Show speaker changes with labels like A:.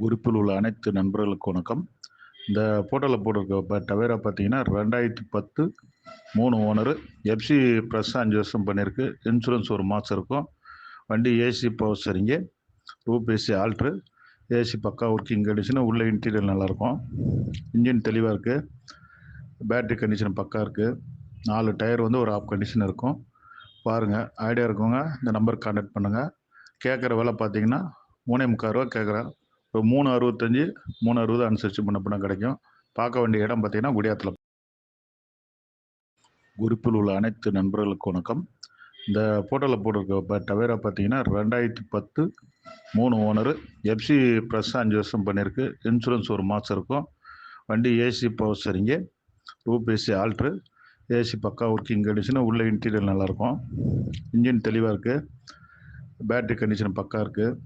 A: குறிப்பில் உள்ள அனைத்து நண்பர்களுக்கும் வணக்கம். இந்த போட்டோவில் போட்டிருக்க டவேரா பார்த்தீங்கன்னா 2010 3 ஓனரு. எஃப்சி ப்ளஸ் 5 வருஷம் பண்ணியிருக்கு. இன்சூரன்ஸ் 1 மாதம் இருக்கும். வண்டி AC power steering, Roop AC alter, AC பக்கா ஒர்க்கிங் கண்டிஷனு. உள்ள இன்டீரியர் நல்லாயிருக்கும். இன்ஜின் தெளிவாக இருக்குது. பேட்ரி கண்டிஷன் பக்கா இருக்குது. 4 டயர் வந்து ஒரு ஆஃப் கண்டிஷன் இருக்கும். பாருங்கள், ஐடியா இருக்கவங்க இந்த நம்பருக்கு கான்டாக்ட் பண்ணுங்கள். கேட்குற விலை பார்த்தீங்கன்னா 3.25 ரூபா கேட்குறேன். ஒரு 365 360 அனுசரித்து பண்ண கிடைக்கும். பார்க்க வேண்டிய இடம் பார்த்தீங்கன்னா குடியாத்தில். குறிப்பில் உள்ள அனைத்து நண்பர்களுக்கும் வணக்கம். இந்த போட்டோவில் போட்டிருக்க டவேரா பார்த்தீங்கன்னா 2010 3 ஓனரு. எஃப்சி ப்ளஸ் 5 வருஷம் பண்ணியிருக்கு. இன்சூரன்ஸ் 1 மாதம் இருக்கும். வண்டி AC power steering, Roop AC alter, AC பக்கா ஒர்க்கிங் கண்டிஷனு. உள்ள இன்டீரியர் நல்லாயிருக்கும். இன்ஜின் தெளிவாக இருக்குது. பேட்ரி கண்டிஷன் பக்கா இருக்குது.